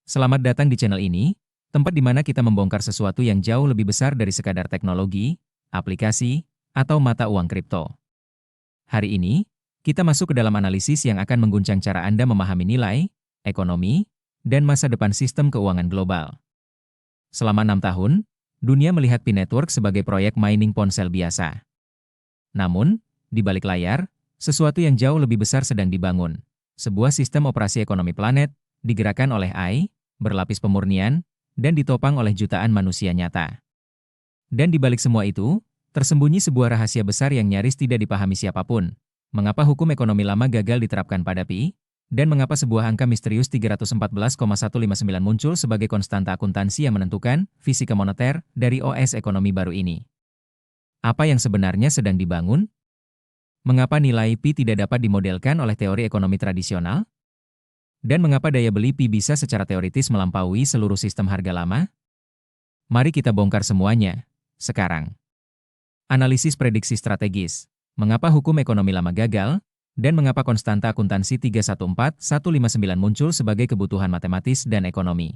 Selamat datang di channel ini, tempat di mana kita membongkar sesuatu yang jauh lebih besar dari sekadar teknologi, aplikasi, atau mata uang kripto. Hari ini, kita masuk ke dalam analisis yang akan mengguncang cara Anda memahami nilai, ekonomi, dan masa depan sistem keuangan global. Selama 6 tahun, dunia melihat Pi Network sebagai proyek mining ponsel biasa. Namun, di balik layar, sesuatu yang jauh lebih besar sedang dibangun. Sebuah sistem operasi ekonomi planet, digerakkan oleh AI, berlapis pemurnian, dan ditopang oleh jutaan manusia nyata. Dan di balik semua itu, tersembunyi sebuah rahasia besar yang nyaris tidak dipahami siapapun. Mengapa hukum ekonomi lama gagal diterapkan pada Pi? Dan mengapa sebuah angka misterius 314,159 muncul sebagai konstanta akuntansi yang menentukan fisika moneter dari OS ekonomi baru ini? Apa yang sebenarnya sedang dibangun? Mengapa nilai Pi tidak dapat dimodelkan oleh teori ekonomi tradisional? Dan mengapa daya beli Pi bisa secara teoritis melampaui seluruh sistem harga lama? Mari kita bongkar semuanya, sekarang. Analisis prediksi strategis. Mengapa hukum ekonomi lama gagal? Dan mengapa konstanta akuntansi 314,159 muncul sebagai kebutuhan matematis dan ekonomi?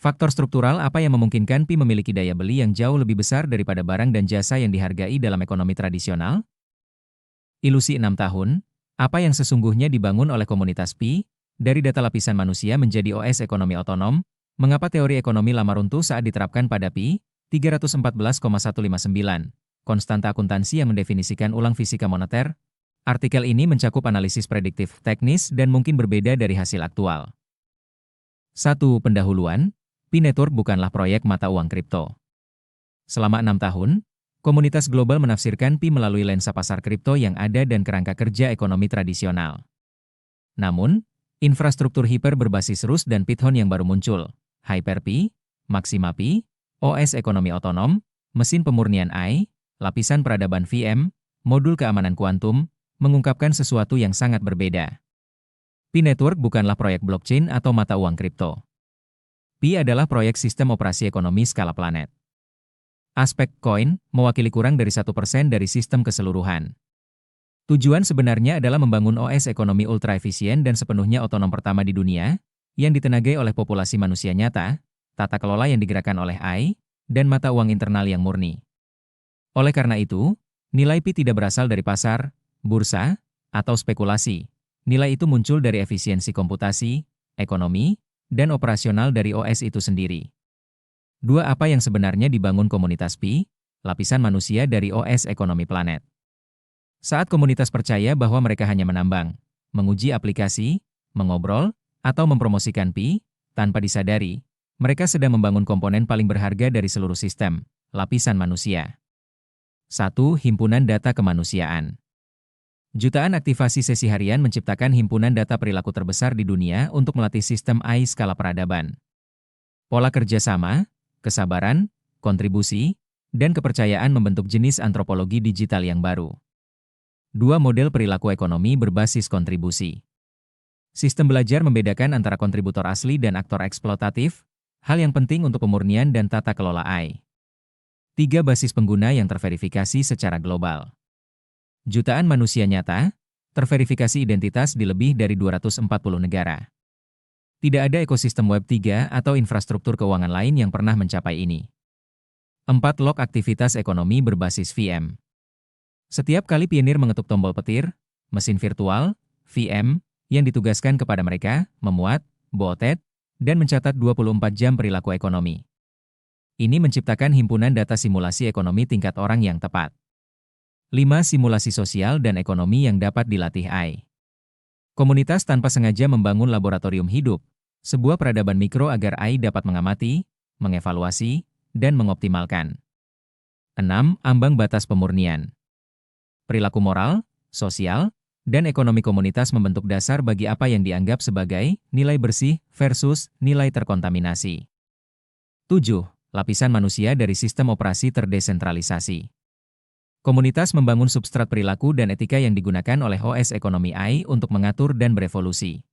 Faktor struktural apa yang memungkinkan Pi memiliki daya beli yang jauh lebih besar daripada barang dan jasa yang dihargai dalam ekonomi tradisional? Ilusi 6 tahun, apa yang sesungguhnya dibangun oleh komunitas Pi? Dari data lapisan manusia menjadi OS ekonomi otonom, mengapa teori ekonomi lama runtuh saat diterapkan pada Pi? 314,159, konstanta akuntansi yang mendefinisikan ulang fisika moneter. Artikel ini mencakup analisis prediktif, teknis, dan mungkin berbeda dari hasil aktual. 1. Pendahuluan, Pi Network bukanlah proyek mata uang kripto. Selama 6 tahun, komunitas global menafsirkan Pi melalui lensa pasar kripto yang ada dan kerangka kerja ekonomi tradisional. Namun, infrastruktur hiper berbasis Rus dan Python yang baru muncul, Hyper-Pi, Maxima-Pi, OS ekonomi otonom, mesin pemurnian AI, lapisan peradaban VM, modul keamanan kuantum, mengungkapkan sesuatu yang sangat berbeda. Pi Network bukanlah proyek blockchain atau mata uang kripto. Pi adalah proyek sistem operasi ekonomi skala planet. Aspek koin mewakili kurang dari 1% dari sistem keseluruhan. Tujuan sebenarnya adalah membangun OS ekonomi ultra efisien dan sepenuhnya otonom pertama di dunia, yang ditenagai oleh populasi manusia nyata, tata kelola yang digerakkan oleh AI, dan mata uang internal yang murni. Oleh karena itu, nilai Pi tidak berasal dari pasar, bursa, atau spekulasi. Nilai itu muncul dari efisiensi komputasi, ekonomi, dan operasional dari OS itu sendiri. 2. Apa yang sebenarnya dibangun komunitas Pi? Lapisan manusia dari OS ekonomi planet. Saat komunitas percaya bahwa mereka hanya menambang, menguji aplikasi, mengobrol, atau mempromosikan Pi, tanpa disadari, mereka sedang membangun komponen paling berharga dari seluruh sistem, lapisan manusia. 1. Himpunan data kemanusiaan. Jutaan aktivasi sesi harian menciptakan himpunan data perilaku terbesar di dunia untuk melatih sistem AI skala peradaban. Pola kerjasama, kesabaran, kontribusi, dan kepercayaan membentuk jenis antropologi digital yang baru. 2. Model perilaku ekonomi berbasis kontribusi. Sistem belajar membedakan antara kontributor asli dan aktor eksploitatif, hal yang penting untuk pemurnian dan tata kelola AI. 3. Basis pengguna yang terverifikasi secara global. Jutaan manusia nyata, terverifikasi identitas di lebih dari 240 negara. Tidak ada ekosistem Web 3 atau infrastruktur keuangan lain yang pernah mencapai ini. 4. Log aktivitas ekonomi berbasis VM. Setiap kali pionir mengetuk tombol petir, mesin virtual, VM, yang ditugaskan kepada mereka, memuat, botet, dan mencatat 24 jam perilaku ekonomi. Ini menciptakan himpunan data simulasi ekonomi tingkat orang yang tepat. 5. Simulasi sosial dan ekonomi yang dapat dilatih AI. Komunitas tanpa sengaja membangun laboratorium hidup, sebuah peradaban mikro agar AI dapat mengamati, mengevaluasi, dan mengoptimalkan. 6. Ambang batas pemurnian. Perilaku moral, sosial, dan ekonomi komunitas membentuk dasar bagi apa yang dianggap sebagai nilai bersih versus nilai terkontaminasi. 7. Lapisan manusia dari sistem operasi terdesentralisasi. Komunitas membangun substrat perilaku dan etika yang digunakan oleh OS ekonomi AI untuk mengatur dan berevolusi.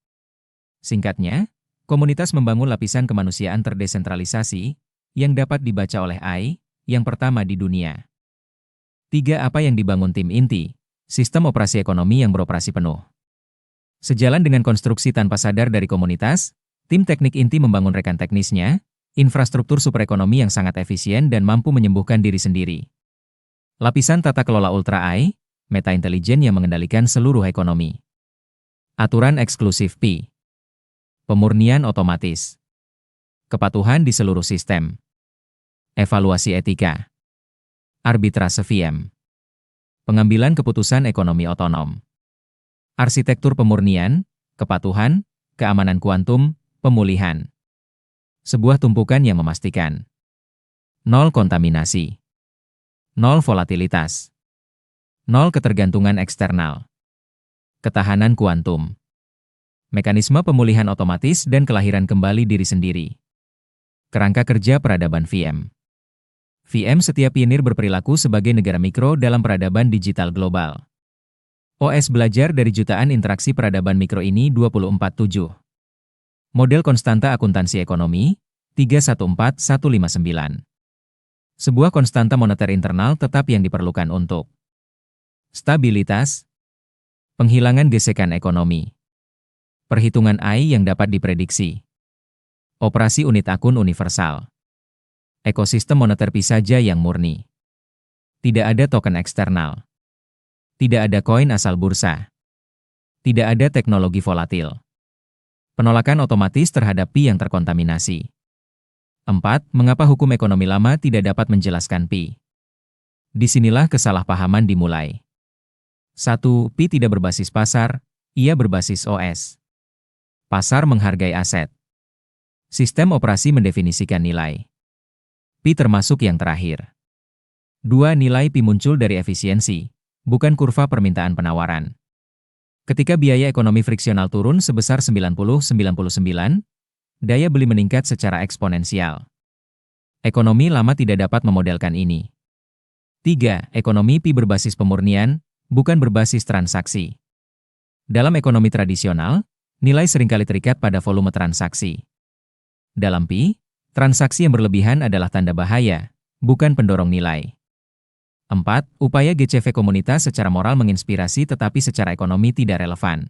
Singkatnya, komunitas membangun lapisan kemanusiaan terdesentralisasi yang dapat dibaca oleh AI yang pertama di dunia. 3. Apa yang dibangun tim inti? Sistem operasi ekonomi yang beroperasi penuh. Sejalan dengan konstruksi tanpa sadar dari komunitas, Tim teknik inti membangun rekan teknisnya, infrastruktur superekonomi yang sangat efisien dan mampu menyembuhkan diri sendiri. Lapisan tata kelola Ultra AI, meta intelijen yang mengendalikan seluruh ekonomi. Aturan eksklusif Pi. Pemurnian otomatis. Kepatuhan di seluruh sistem. Evaluasi etika. Arbitrase VM. Pengambilan keputusan ekonomi otonom. Arsitektur pemurnian, kepatuhan, keamanan kuantum, pemulihan. Sebuah tumpukan yang memastikan. Nol kontaminasi. Nol volatilitas. Nol ketergantungan eksternal. Ketahanan kuantum. Mekanisme pemulihan otomatis dan kelahiran kembali diri sendiri. Kerangka kerja peradaban VM. VM setiap pionir berperilaku sebagai negara mikro dalam peradaban digital global. OS belajar dari jutaan interaksi peradaban mikro ini 24/7. Model konstanta akuntansi ekonomi, 314159. Sebuah konstanta moneter internal tetap yang diperlukan untuk stabilitas, penghilangan gesekan ekonomi, perhitungan AI yang dapat diprediksi, operasi unit akun universal, ekosistem moneter Pi saja yang murni. Tidak ada token eksternal. Tidak ada koin asal bursa. Tidak ada teknologi volatil. Penolakan otomatis terhadap Pi yang terkontaminasi. 4. Mengapa hukum ekonomi lama tidak dapat menjelaskan Pi? Disinilah kesalahpahaman dimulai. 1. Pi tidak berbasis pasar, ia berbasis OS. Pasar menghargai aset. Sistem operasi mendefinisikan nilai. Pi termasuk yang terakhir. 2. Nilai Pi muncul dari efisiensi, bukan kurva permintaan penawaran. Ketika biaya ekonomi friksional turun sebesar 90-99, daya beli meningkat secara eksponensial. Ekonomi lama tidak dapat memodelkan ini. 3. Ekonomi Pi berbasis pemurnian, bukan berbasis transaksi. Dalam ekonomi tradisional, nilai seringkali terikat pada volume transaksi. Dalam Pi, transaksi yang berlebihan adalah tanda bahaya, bukan pendorong nilai. 4. Upaya GCV komunitas secara moral menginspirasi tetapi secara ekonomi tidak relevan.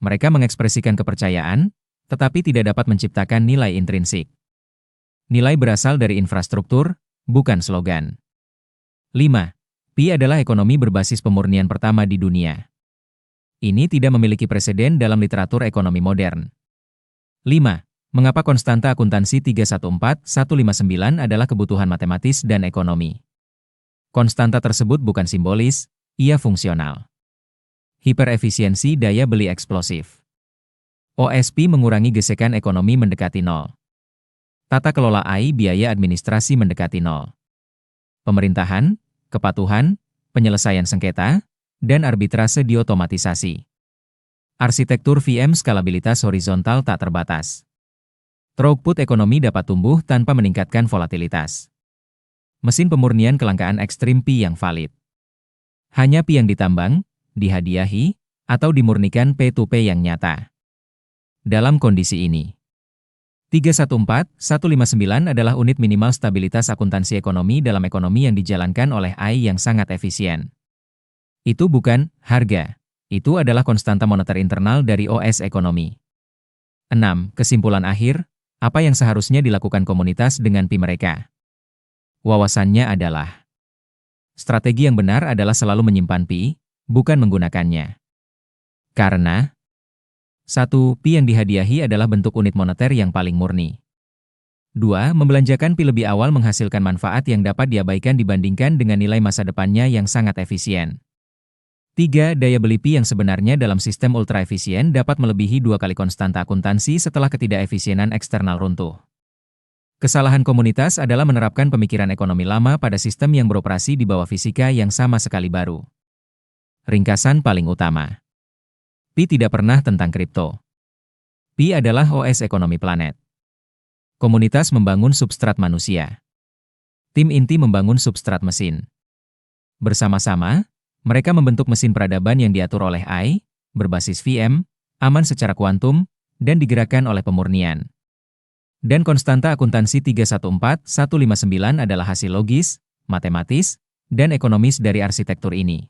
Mereka mengekspresikan kepercayaan, tetapi tidak dapat menciptakan nilai intrinsik. Nilai berasal dari infrastruktur, bukan slogan. 5. Pi adalah ekonomi berbasis pemurnian pertama di dunia. Ini tidak memiliki preseden dalam literatur ekonomi modern. 5. Mengapa konstanta akuntansi 314159 adalah kebutuhan matematis dan ekonomi? Konstanta tersebut bukan simbolis, ia fungsional. Hiperefisiensi daya beli eksplosif. OSP mengurangi gesekan ekonomi mendekati nol. Tata kelola AI biaya administrasi mendekati nol. Pemerintahan, kepatuhan, penyelesaian sengketa, dan arbitrase diotomatisasi. Arsitektur VM skalabilitas horizontal tak terbatas. Throughput ekonomi dapat tumbuh tanpa meningkatkan volatilitas. Mesin pemurnian kelangkaan ekstrim Pi yang valid. Hanya Pi yang ditambang, dihadiahi, atau dimurnikan P2P yang nyata. Dalam kondisi ini, 314159 adalah unit minimal stabilitas akuntansi ekonomi dalam ekonomi yang dijalankan oleh AI yang sangat efisien. Itu bukan harga, itu adalah konstanta moneter internal dari OS ekonomi. 6. Kesimpulan akhir, apa yang seharusnya dilakukan komunitas dengan Pi mereka? Wawasannya adalah, strategi yang benar adalah selalu menyimpan Pi, bukan menggunakannya. Karena 1. Pi yang dihadiahi adalah bentuk unit moneter yang paling murni. 2. Membelanjakan Pi lebih awal menghasilkan manfaat yang dapat diabaikan dibandingkan dengan nilai masa depannya yang sangat efisien. 3. Daya beli Pi yang sebenarnya dalam sistem ultra efisien dapat melebihi 2 kali konstanta akuntansi setelah ketidakefisienan eksternal runtuh. Kesalahan komunitas adalah menerapkan pemikiran ekonomi lama pada sistem yang beroperasi di bawah fisika yang sama sekali baru. Ringkasan paling utama. Pi tidak pernah tentang kripto. Pi adalah OS ekonomi planet. Komunitas membangun substrat manusia. Tim inti membangun substrat mesin. Bersama-sama, mereka membentuk mesin peradaban yang diatur oleh AI, berbasis VM, aman secara kuantum, dan digerakkan oleh pemurnian. Dan konstanta akuntansi 314159 adalah hasil logis, matematis, dan ekonomis dari arsitektur ini.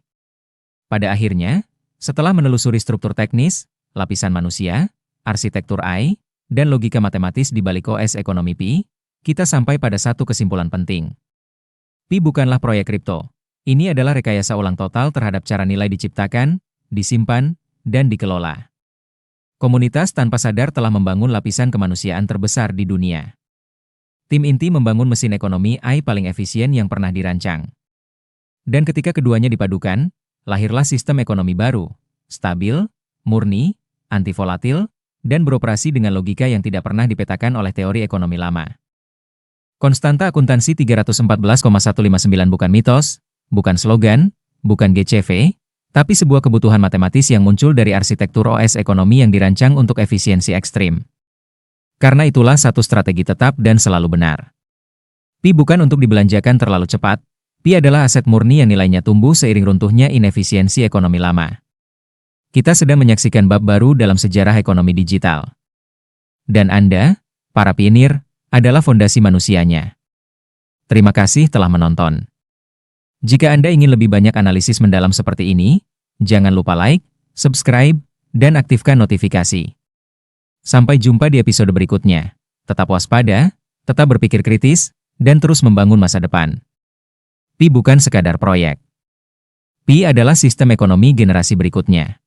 Pada akhirnya, setelah menelusuri struktur teknis, lapisan manusia, arsitektur AI, dan logika matematis di balik OS ekonomi Pi, kita sampai pada satu kesimpulan penting. Pi bukanlah proyek kripto. Ini adalah rekayasa ulang total terhadap cara nilai diciptakan, disimpan, dan dikelola. Komunitas tanpa sadar telah membangun lapisan kemanusiaan terbesar di dunia. Tim inti membangun mesin ekonomi AI paling efisien yang pernah dirancang. Dan ketika keduanya dipadukan, lahirlah sistem ekonomi baru, stabil, murni, anti volatil, dan beroperasi dengan logika yang tidak pernah dipetakan oleh teori ekonomi lama. Konstanta akuntansi 314,159 bukan mitos, bukan slogan, bukan GCV, tapi sebuah kebutuhan matematis yang muncul dari arsitektur OS ekonomi yang dirancang untuk efisiensi ekstrim. Karena itulah satu strategi tetap dan selalu benar. Pi bukan untuk dibelanjakan terlalu cepat, Pi adalah aset murni yang nilainya tumbuh seiring runtuhnya inefisiensi ekonomi lama. Kita sedang menyaksikan bab baru dalam sejarah ekonomi digital. Dan Anda, para pionir, adalah fondasi manusianya. Terima kasih telah menonton. Jika Anda ingin lebih banyak analisis mendalam seperti ini, jangan lupa like, subscribe, dan aktifkan notifikasi. Sampai jumpa di episode berikutnya. Tetap waspada, tetap berpikir kritis, dan terus membangun masa depan. Pi bukan sekadar proyek. Pi adalah sistem ekonomi generasi berikutnya.